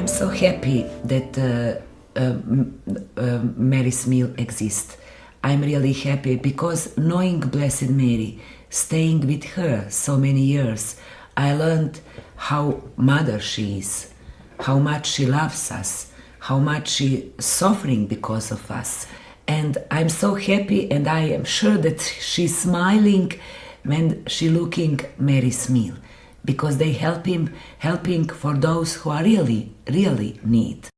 I'm so happy that Mary's Meal exists. I'm really happy because knowing Blessed Mary, staying with her so many years, I learned how mother she is, how much she loves us, how much she suffering because of us. And I'm so happy, and I am sure that she's smiling when she looking Mary's Meal, because they helping for those who are really need.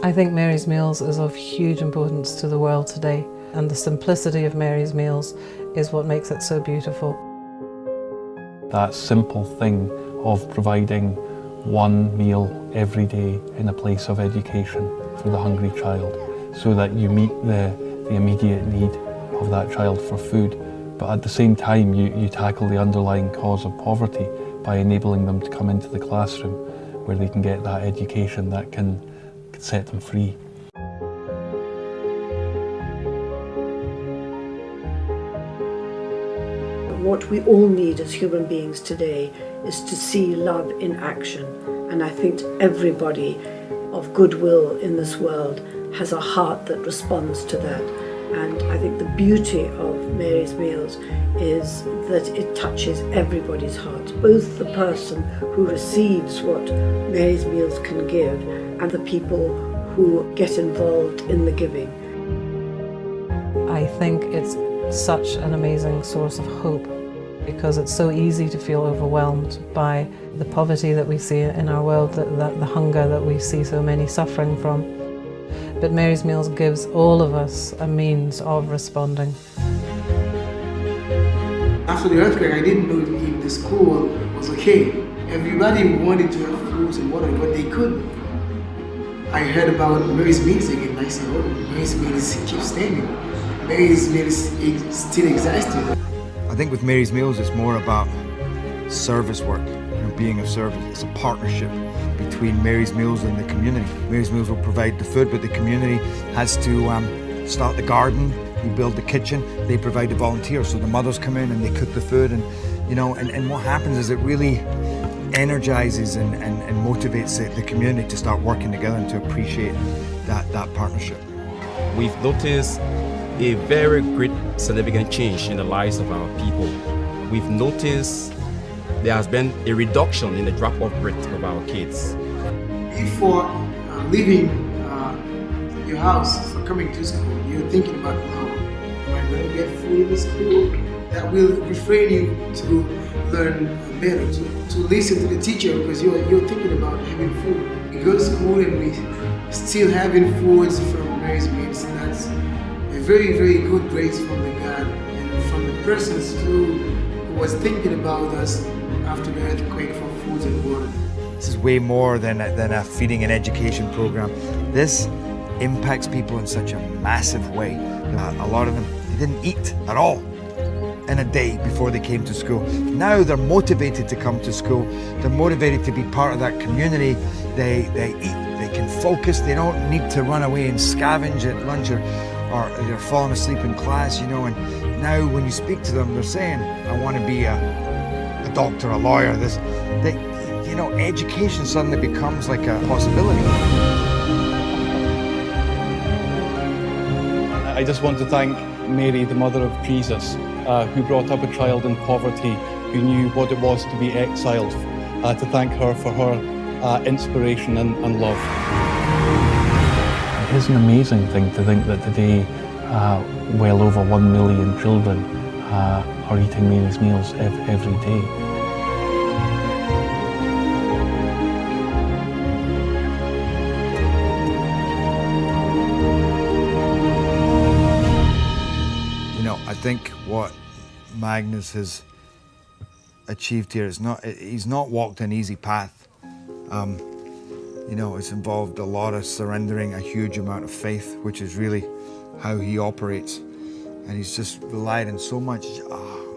I think Mary's Meals is of huge importance to the world today, and the simplicity of Mary's Meals is what makes it so beautiful. That simple thing of providing one meal every day in a place of education for the hungry child, so that you meet the immediate need of that child for food, but at the same time you tackle the underlying cause of poverty by enabling them to come into the classroom where they can get that education that can set them free. What we all need as human beings today is to see love in action, and I think everybody of goodwill in this world has a heart that responds to that. And I think the beauty of Mary's Meals is that it touches everybody's heart, both the person who receives what Mary's Meals can give and the people who get involved in the giving. I think it's such an amazing source of hope, because it's so easy to feel overwhelmed by the poverty that we see in our world, the hunger that we see so many suffering from. But Mary's Meals gives all of us a means of responding. After the earthquake, I didn't know if the school was okay. Everybody wanted to have foods and water, but they couldn't. I heard about Mary's Meals again, and I said, oh, Mary's Meals keeps standing. Mary's Meals still existing. I think with Mary's Meals, it's more about service work, being of service. It's a partnership between Mary's Meals and the community. Mary's Meals will provide the food, but the community has to start the garden. We build the kitchen. They provide the volunteers, so the mothers come in and they cook the food, and and what happens is it really energizes and motivates the community to start working together and to appreciate that partnership. We've noticed a very great significant change in the lives of our people. We've noticed there has been a reduction in the drop-off rate of our kids. Before leaving your house for coming to school, you're thinking about, oh, am I going to get food in the school? That will refrain you to learn better, to listen to the teacher, because you're thinking about having food. We go to school and we still having foods from Mary's Meals. That's a very good grace from the God and from the persons who was thinking about us after the earthquake for food and water. This is way more than a feeding and education program. This impacts people in such a massive way. A lot of them, they didn't eat at all in a day before they came to school. Now they're motivated to come to school. They're motivated to be part of that community. They eat, they can focus. They don't need to run away and scavenge at lunch or they're falling asleep in class, and now when you speak to them, they're saying, I want to be a doctor, a lawyer. Education suddenly becomes like a possibility. I just want to thank Mary, the mother of Jesus, who brought up a child in poverty, who knew what it was to be exiled, to thank her for her inspiration and love. It is an amazing thing to think that today well over 1 million children are eating Mary's Meals every day. I think what Magnus has achieved here is he's not walked an easy path. It's involved a lot of surrendering a huge amount of faith, which is really how he operates. And he's just relied on so much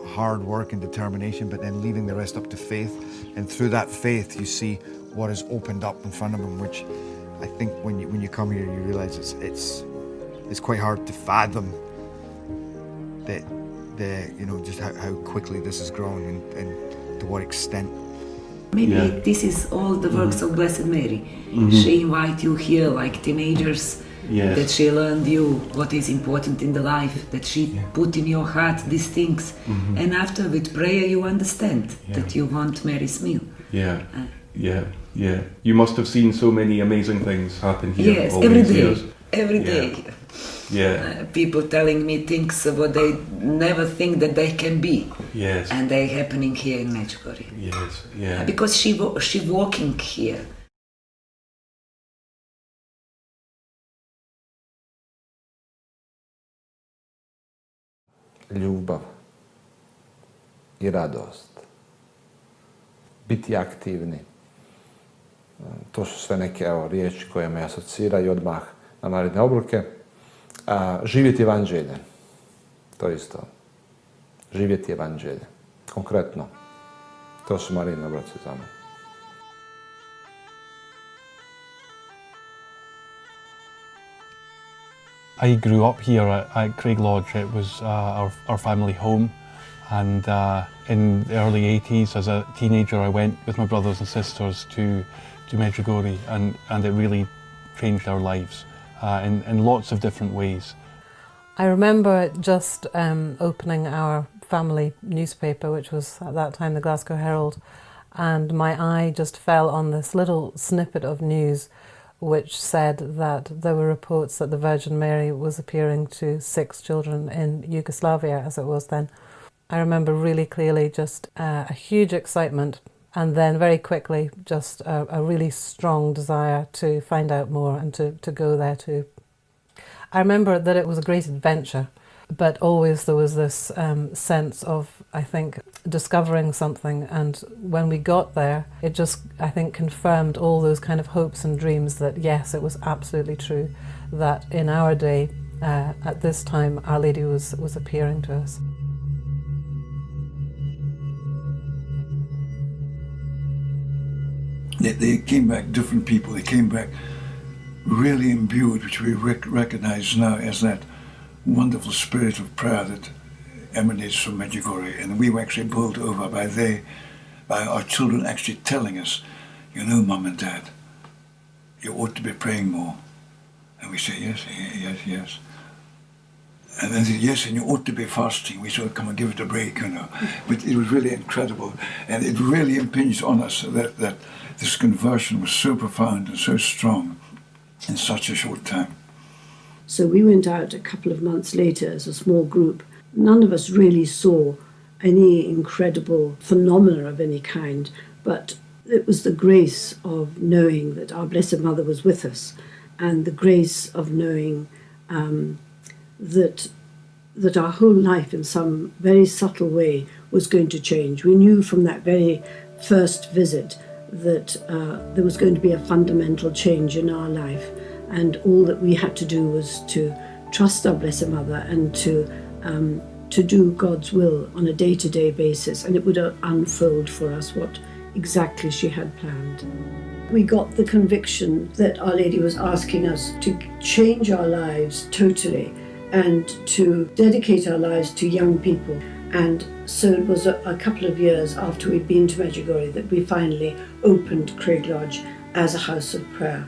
hard work and determination, but then leaving the rest up to faith. And through that faith, you see what is opened up in front of him, which I think when you come here, you realize it's quite hard to fathom that just how quickly this has grown and to what extent. Maybe this is all the works of Blessed Mary. She invite you here like teenagers, that she learned you what is important in the life, that she put in your heart these things. And after with prayer you understand that you want Mary's meal. You must have seen so many amazing things happen here. Yes, all every these day. years. Every day. People telling me things what they never think that they can be. Yes. And they happening here in Medjugorje. Yes. Because she walking here. Ljubav i radost, biti aktivni. To su sve neke riječi koje me asociraju odmah na naredne obroke. Živjeti evanđelje, to isto. Živjeti evanđelje, konkretno. To su Marijine obroci za me. I grew up here at Craig Lodge. It was our family home, and in the early 80s, as a teenager, I went with my brothers and sisters to Medjugorje, and it really changed our lives in lots of different ways. I remember just opening our family newspaper, which was at that time the Glasgow Herald, and my eye just fell on this little snippet of news which said that there were reports that the Virgin Mary was appearing to 6 children in Yugoslavia, as it was then. I remember really clearly just a huge excitement, and then very quickly just a really strong desire to find out more and to go there too. I remember that it was a great adventure, but always there was this sense of, I think, discovering something, and when we got there, it just, I think, confirmed all those kind of hopes and dreams that yes, it was absolutely true, that in our day, at this time, Our Lady was appearing to us. They came back different people. They came back really imbued, which we recognize now as that wonderful spirit of prayer that emanates from Medjugorje. And we were actually bowled over by our children actually telling us, you know, Mum and Dad, you ought to be praying more. And we say, yes. And then they said, yes, and you ought to be fasting. We said, come and give it a break, you know. But it was really incredible. And it really impinged on us that this conversion was so profound and so strong in such a short time. So we went out a couple of months later as a small group. None of us really saw any incredible phenomena of any kind, but it was the grace of knowing that our Blessed Mother was with us, and the grace of knowing that our whole life in some very subtle way was going to change. We knew from that very first visit that there was going to be a fundamental change in our life, and all that we had to do was to trust our Blessed Mother and to do God's will on a day-to-day basis, and it would unfold for us what exactly she had planned. We got the conviction that Our Lady was asking us to change our lives totally and to dedicate our lives to young people. And so it was a couple of years after we'd been to Medjugorje that we finally opened Craig Lodge as a house of prayer.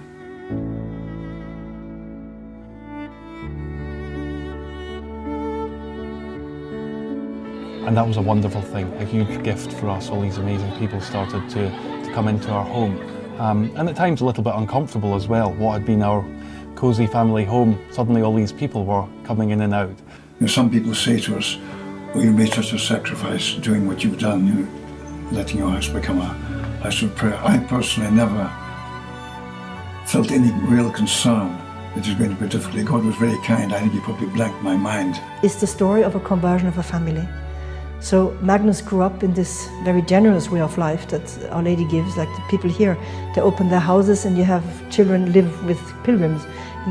And that was a wonderful thing, a huge gift for us. All these amazing people started to come into our home. And at times a little bit uncomfortable as well. What had been our cosy family home, suddenly all these people were coming in and out. You know, some people say to us, oh, you made such a sacrifice doing what you've done, you know, letting your house become a house of prayer. I personally never felt any real concern that it was going to be difficult. God was very kind. I think he probably blanked my mind. It's the story of a conversion of a family. So Magnus grew up in this very generous way of life that Our Lady gives, like the people here. They open their houses and you have children live with pilgrims.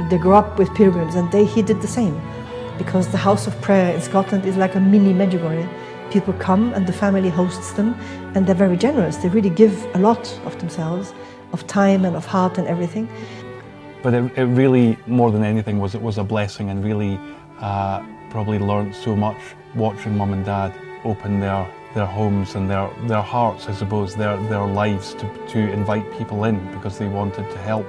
They grow up with pilgrims, and he did the same. Because the house of prayer in Scotland is like a mini Medjugorje. People come and the family hosts them, and they're very generous. They really give a lot of themselves, of time and of heart and everything. But it really, more than anything, was a blessing, and really probably learned so much watching Mum and Dad open their homes and their hearts, I suppose, their lives to invite people in because they wanted to help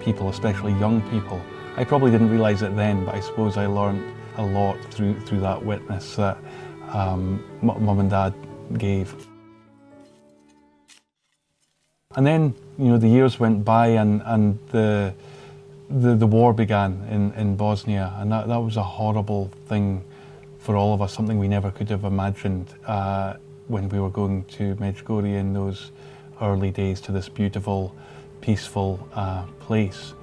people, especially young people. I probably didn't realise it then, but I suppose I learned a lot through that witness that Mum and Dad gave. And then, you know, the years went by and the war began in Bosnia, and that was a horrible thing for all of us, something we never could have imagined when we were going to Medjugorje in those early days, to this beautiful, peaceful place.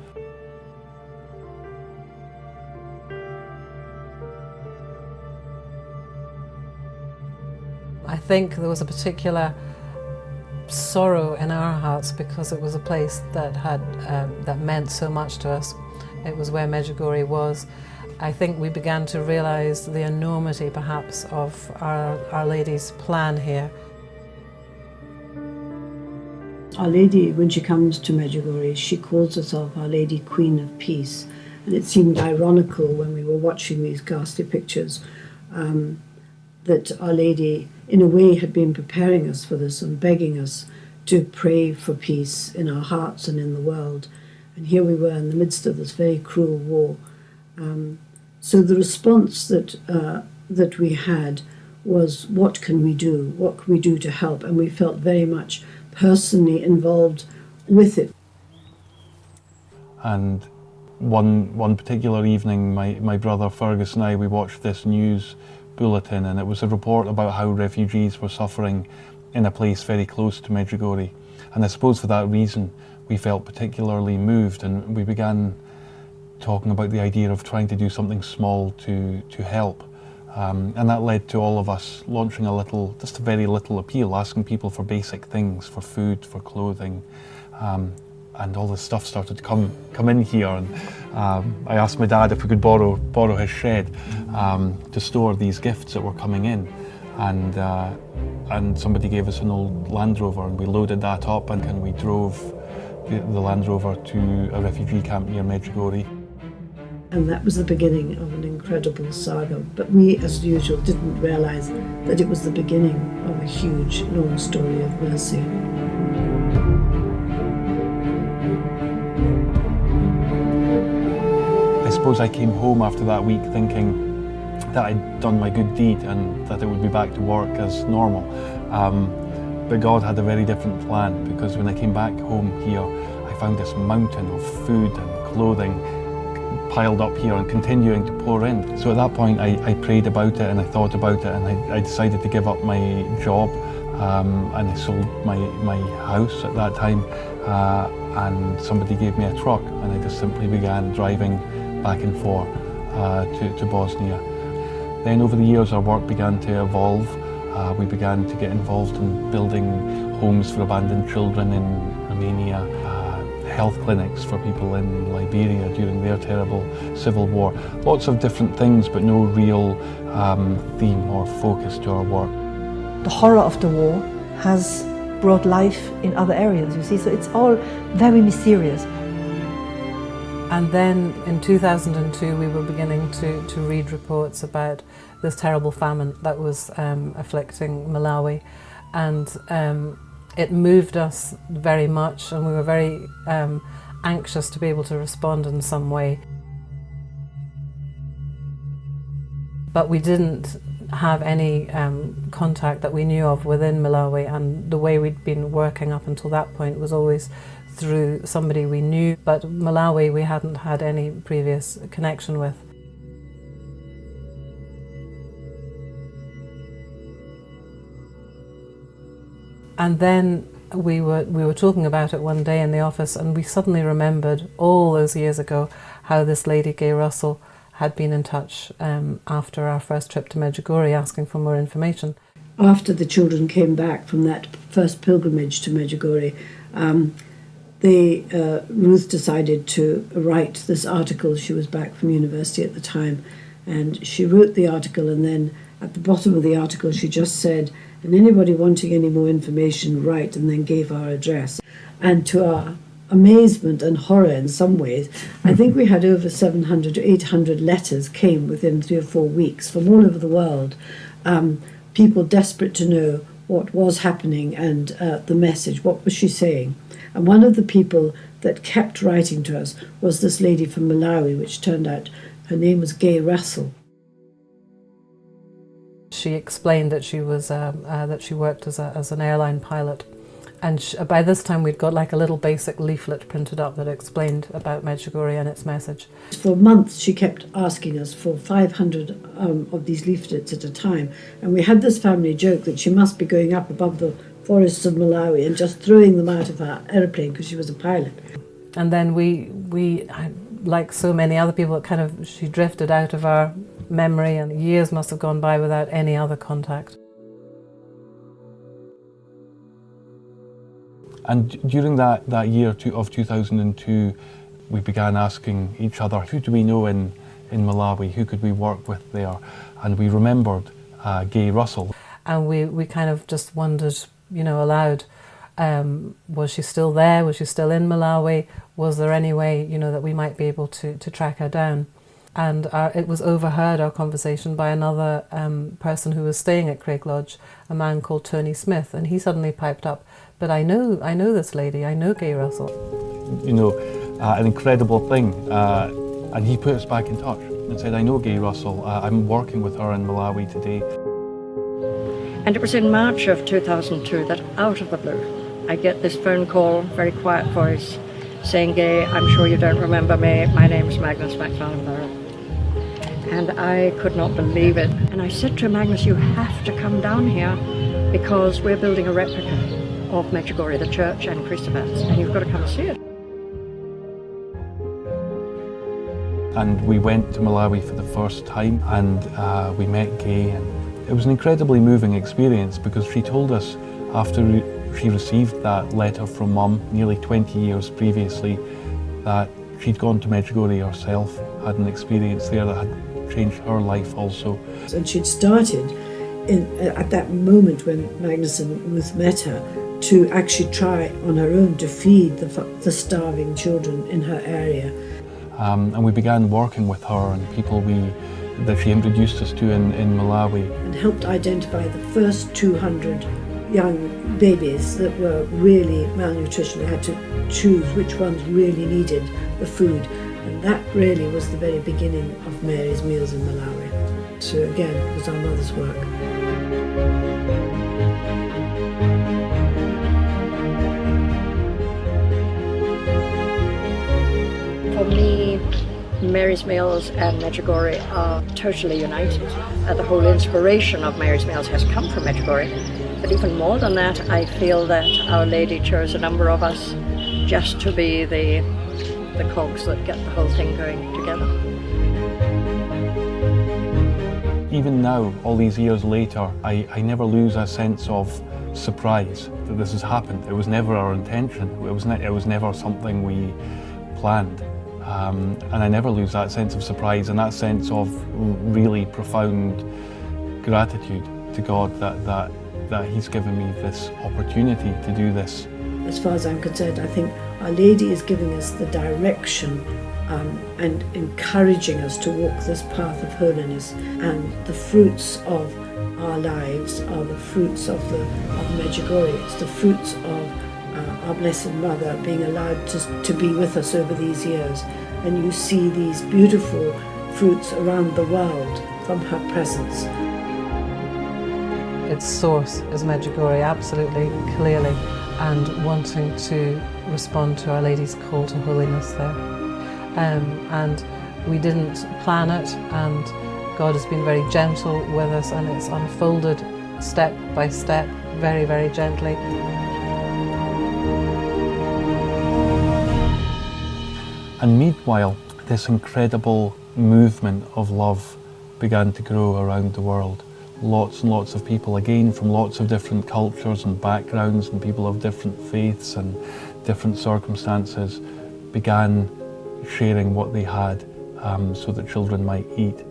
I think there was a particular sorrow in our hearts because it was a place that had that meant so much to us. It was where Medjugorje was. I think we began to realise the enormity, perhaps, of Our Lady's plan here. Our Lady, when she comes to Medjugorje, she calls herself Our Lady Queen of Peace. And it seemed ironical when we were watching these ghastly pictures that Our Lady, in a way, had been preparing us for this and begging us to pray for peace in our hearts and in the world. And here we were in the midst of this very cruel war. So the response that we had was, what can we do? What can we do to help? And we felt very much personally involved with it. And one particular evening, my brother Fergus and I, we watched this news bulletin, and it was a report about how refugees were suffering in a place very close to Medjugorje. And I suppose for that reason, we felt particularly moved, and we began talking about the idea of trying to do something small to help. And that led to all of us launching just a very little appeal, asking people for basic things, for food, for clothing. And all this stuff started to come in here. And I asked my dad if we could borrow his shed to store these gifts that were coming in. And somebody gave us an old Land Rover, and we loaded that up and we drove the Land Rover to a refugee camp near Medjugorje. And that was the beginning of an incredible saga. But we, as usual, didn't realise that it was the beginning of a huge, long story of mercy. I suppose I came home after that week thinking that I'd done my good deed and that it would be back to work as normal. But God had a very different plan, because when I came back home here, I found this mountain of food and clothing piled up here and continuing to pour in. So at that point I prayed about it and I thought about it, and I decided to give up my job, and I sold my house at that time, and somebody gave me a truck, and I just simply began driving back and forth to Bosnia. Then over the years our work began to evolve. We began to get involved in building homes for abandoned children in Romania, health clinics for people in Liberia during their terrible civil war. Lots of different things, but no real theme or focus to our work. The horror of the war has brought life in other areas, you see, so it's all very mysterious. And then in 2002 we were beginning to read reports about this terrible famine that was afflicting Malawi, and it moved us very much, and we were very anxious to be able to respond in some way. But we didn't have any contact that we knew of within Malawi, and the way we'd been working up until that point was always through somebody we knew, but Malawi we hadn't had any previous connection with. And then we were talking about it one day in the office, and we suddenly remembered all those years ago how this lady, Gay Russell, had been in touch after our first trip to Medjugorje asking for more information. After the children came back from that first pilgrimage to Medjugorje, Ruth decided to write this article. She was back from university at the time, and she wrote the article, and then at the bottom of the article she just said, and anybody wanting any more information, write, and then gave our address. And to our amazement and horror in some ways, I think we had over 700 to 800 letters came within 3 or 4 weeks from all over the world. people desperate to know what was happening and the message, what was she saying. And one of the people that kept writing to us was this lady from Malawi, which turned out her name was Gay Russell. She explained that she was that she worked as an airline pilot, and by this time we'd got like a little basic leaflet printed up that explained about Medjugorje and its message. For months she kept asking us for 500 of these leaflets at a time, and we had this family joke that she must be going up above the forests of Malawi and just throwing them out of her aeroplane because she was a pilot. And then we like so many other people, she drifted out of our memory, and years must have gone by without any other contact. And during that year of 2002, we began asking each other, who do we know in Malawi, who could we work with there? And we remembered Gay Russell. And we kind of just wondered, aloud, was she still there? Was she still in Malawi? Was there any way, that we might be able to track her down? And it was overheard, our conversation, by another person who was staying at Craig Lodge, a man called Tony Smith, and he suddenly piped up, but I know this lady, I know Gay Russell. An incredible thing, and he put us back in touch and said, I know Gay Russell, I'm working with her in Malawi today. And it was in March of 2002 that, out of the blue, I get this phone call, very quiet voice, saying, Gay, I'm sure you don't remember me, my name's Magnus MacFarlane. And I could not believe it. And I said to Magnus, you have to come down here because we're building a replica of Medjugorje, the church and Christabats, and you've got to come and see it. And we went to Malawi for the first time, and we met Gay, and it was an incredibly moving experience because she told us after she received that letter from Mum nearly 20 years previously that she'd gone to Medjugorje herself, had an experience there that had changed her life also. And she'd started at that moment when Magnus and Ruth met her to actually try on her own to feed the starving children in her area. And we began working with her and people that she introduced us to in Malawi. And helped identify the first 200 young babies that were really malnutrition. They had to choose which ones really needed the food. And that really was the very beginning of Mary's Meals in Malawi. So again, it was our mother's work. For me, Mary's Meals and Medjugorje are totally united. The whole inspiration of Mary's Meals has come from Medjugorje. But even more than that, I feel that Our Lady chose a number of us just to be the cogs that get the whole thing going together. Even now, all these years later, I never lose a sense of surprise that this has happened. It was never our intention. It was never something we planned. And I never lose that sense of surprise and that sense of really profound gratitude to God that He's given me this opportunity to do this. As far as I'm concerned, I think Our Lady is giving us the direction and encouraging us to walk this path of holiness. And the fruits of our lives are the fruits of Medjugorje. It's the fruits of our Blessed Mother being allowed to be with us over these years. And you see these beautiful fruits around the world from her presence. Its source is Medjugorje, absolutely, clearly, and wanting to respond to Our Lady's call to holiness there. And we didn't plan it, and God has been very gentle with us, and it's unfolded step by step, very, very gently. And meanwhile, this incredible movement of love began to grow around the world. Lots and lots of people, again from lots of different cultures and backgrounds and people of different faiths and different circumstances, began sharing what they had so that children might eat.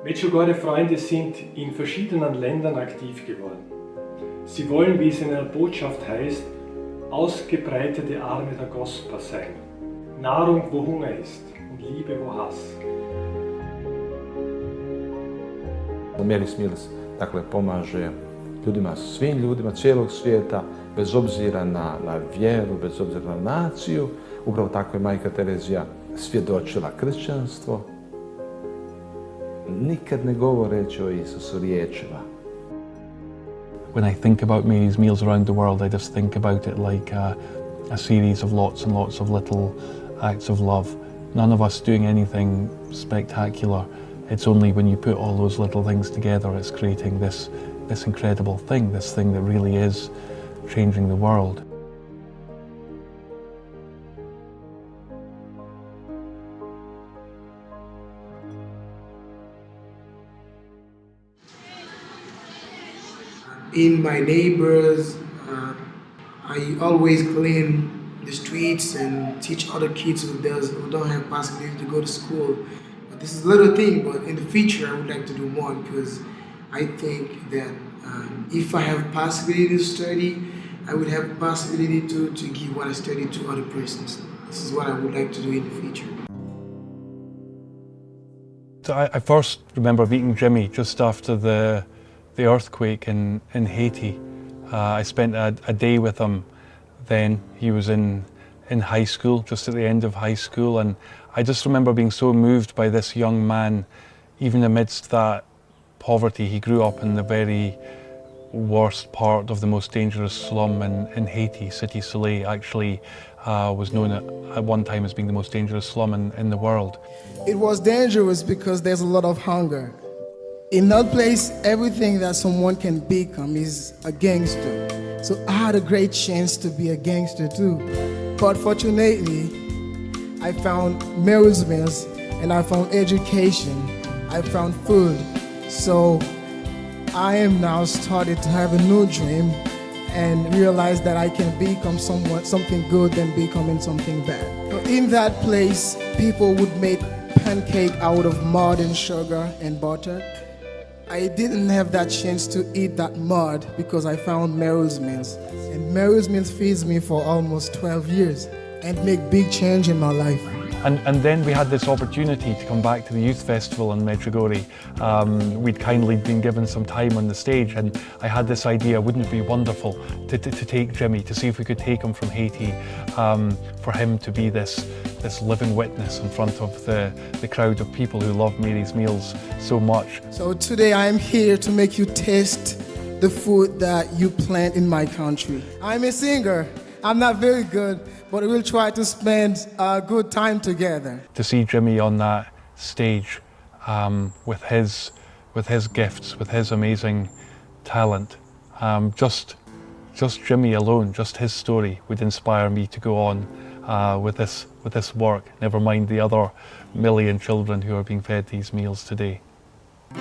Medjugorje-Freunde sind in verschiedenen Ländern aktiv geworden. Sie wollen, wie es in einer Botschaft heißt, ausgebreitete Arme der Gospel sein. Nahrung, wo Hunger ist, und Liebe, wo Hass. Mary's Meals, dakle, pomaže ljudima, svim ljudima cijelog svijeta, bez obzira na vjeru, bez obzira na naciju. Upravo tako je Majka Terezija svjedočila kršćanstvo, nikad ne govoreći o Isusu riječima. When I think about Mary's meals around the world, I just think about it like a series of lots and lots of little acts of love. None of us doing anything spectacular. It's only when you put all those little things together, it's creating this incredible thing, this thing that really is changing the world. In my neighbors, I always clean the streets and teach other kids who don't have possibility to go to school. But this is a little thing, but in the future I would like to do more, because I think that if I have possibility to study, I would have possibility to give what I study to other persons. This is what I would like to do in the future. So I first remember meeting Jimmy just after the earthquake in Haiti. I spent a day with him then. He was in high school, just at the end of high school, and I just remember being so moved by this young man, even amidst that poverty. He grew up in the very worst part of the most dangerous slum in Haiti. Cité Soleil actually was known at one time as being the most dangerous slum in the world. It was dangerous because there's a lot of hunger. In that place, everything that someone can become is a gangster. So I had a great chance to be a gangster too. But fortunately, I found Mary's meals, and I found education, I found food. So I am now started to have a new dream and realize that I can become something good than becoming something bad. So in that place, people would make pancake out of mud and sugar and butter. I didn't have that chance to eat that mud because I found Mary's Meals. And Mary's Meals feeds me for almost 12 years and make big change in my life. And then we had this opportunity to come back to the youth festival in Medjugorje. We'd kindly been given some time on the stage, and I had this idea, wouldn't it be wonderful to take Jimmy, to see if we could take him from Haiti, for him to be this living witness in front of the crowd of people who love Mary's Meals so much. So today I am here to make you taste the food that you plant in my country. I'm a singer. I'm not very good, but we'll try to spend a good time together. To see Jimmy on that stage with his gifts, with his amazing talent, just Jimmy alone, just his story would inspire me to go on with this work, never mind the other million children who are being fed these meals today.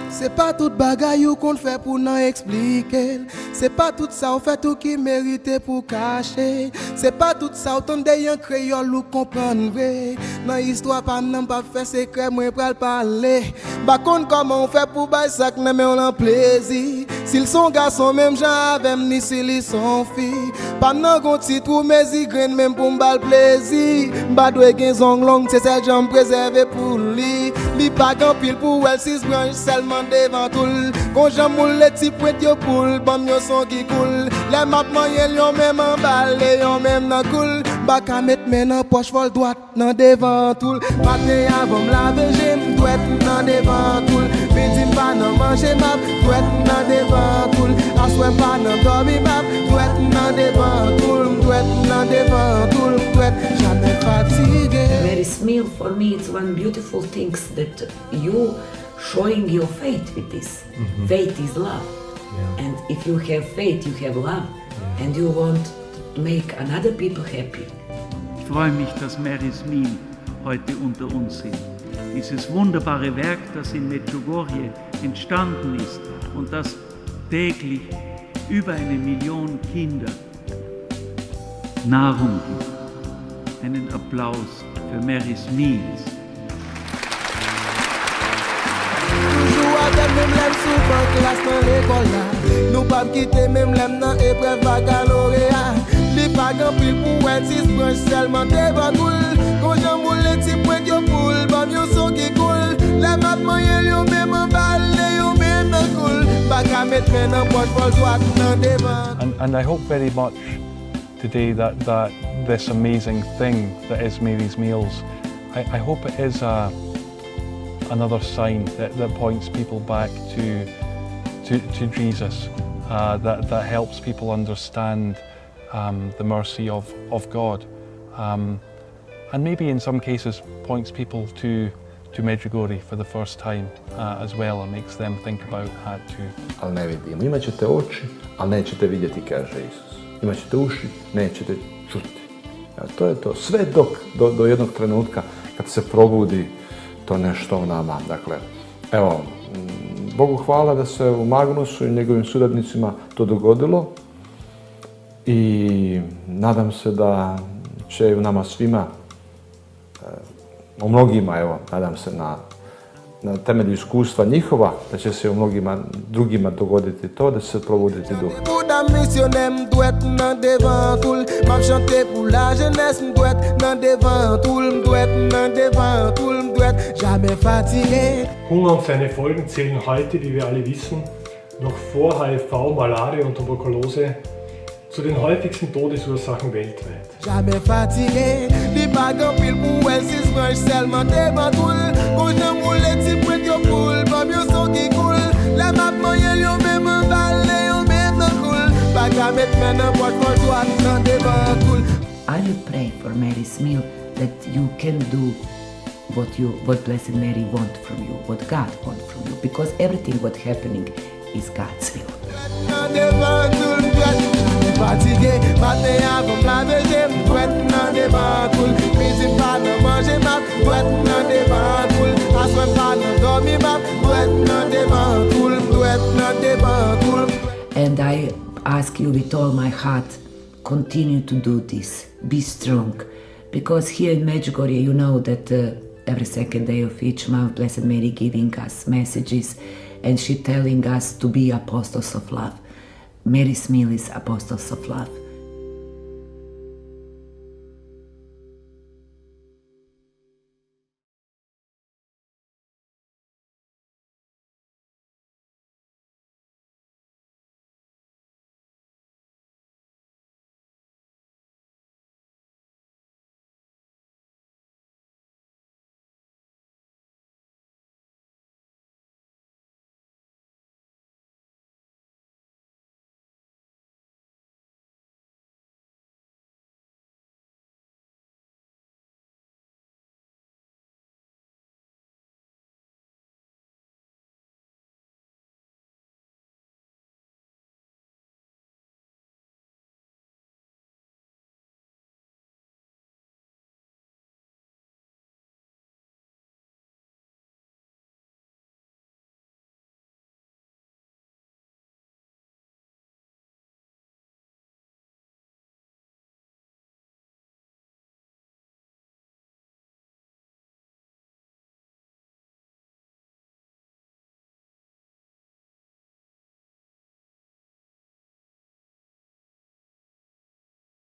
C'est pas tout bagay ou qu'on fait pour n'en expliquer. C'est pas tout ça ou fait tout qui mérite pour cacher. C'est pas tout ça ou ton yon créole ou comprendre. Dans l'histoire pas n'en pas fait secret moi pral parler. Ba kon comment on fait pour bay sak nan mais on en plaisir. S'ils sont garçons même gens avec ni s'ils sont filles. Pas nan gon titre ou mes graine même pour m'bal plaisir. Ba doit gen zong long c'est celle jambe préservé pour lui. Li pas grand pile pour elle 6 branches seulement devant tout. Quand j'amoule les petits pointes yo poule, bam yo son qui coule. Les map moyen yon même en balle, yon même nan coule. Ba ka met men nan poche vol droite nan devant tout. Matin avant m'laver j'aime douette nan devant tout. Midi pas nan manger map, douette nan devant tout. Assoir pas nan dormir map, douette nan devant tout. Douette nan devant tout, douette jamais fatigué. Mary's Meal for me it's one beautiful thing that you showing your faith with this. Mm-hmm. Faith is love. Yeah. And if you have faith, you have love. Yeah. And you want to make another people happy. Ich freue mich, dass Mary's Meal heute unter uns sind. Dieses wunderbare Werk, das in Medjugorje entstanden ist und das täglich über 1 Million Kinder Nahrung gibt. Einen Applaus für Mary's Meals. Même l'aime souvent classe dans l'école là. Nous pas quitter même l'aime dans épreuve baccalauréat. Li pas grand pile pour être 6 branches seulement devant coule. Quand j'amoule les petits points yo poule, bam yo son qui coule. Les mat moyen yo même en balle yo même And I hope very much today that this amazing thing that is Mary's Meals, I hope it is another sign that points people back to Jesus, that helps people understand the mercy of God, and maybe in some cases points people to Medjugorje for the first time as well, and makes them think about that too. Ali ne vidimo. Imaćete oči, ali nećete vidjeti, kaže Isus. Imaćete uši, nećete čuti. To je to. Sve do jednog trenutka kad se probudi to nešto u nama. Dakle, evo, Bogu hvala da se u Magnusu i njegovim suradnicima to dogodilo i nadam se da će u nama svima, u mnogima, evo, nadam se na temelju iskustva njihova, da će se u mnogima drugima dogoditi to, da će se probuditi duh. Hunger und seine Folgen zählen heute, wie wir alle wissen, noch vor HIV, Malaria und Tuberkulose zu den häufigsten Todesursachen weltweit. Jamais fatigué, di bagan pile pour elle, si je seulement devant tout. Quand je moule, tu prends your poule, pas mieux son qui coule. La map moyen, yo même en balai, yo même en coule. Bagan met maintenant, porte pour toi, non devant tout. I will pray for Mary's meal that you can do what Blessed Mary want from you, what God want from you, because everything what happening is God's will. Fatigué, matin avant la veille, m'douette nan devant tout. Midi pas nan manger map, m'douette nan devant tout. Assoir pas nan dormir map, m'douette nan devant tout, m'douette nan devant tout. And I ask you with all my heart, continue to do this, be strong, because here in Medjugorje you know that every second day of each month Blessed Mary giving us messages and she telling us to be apostles of love. Mary's meal is apostles of love.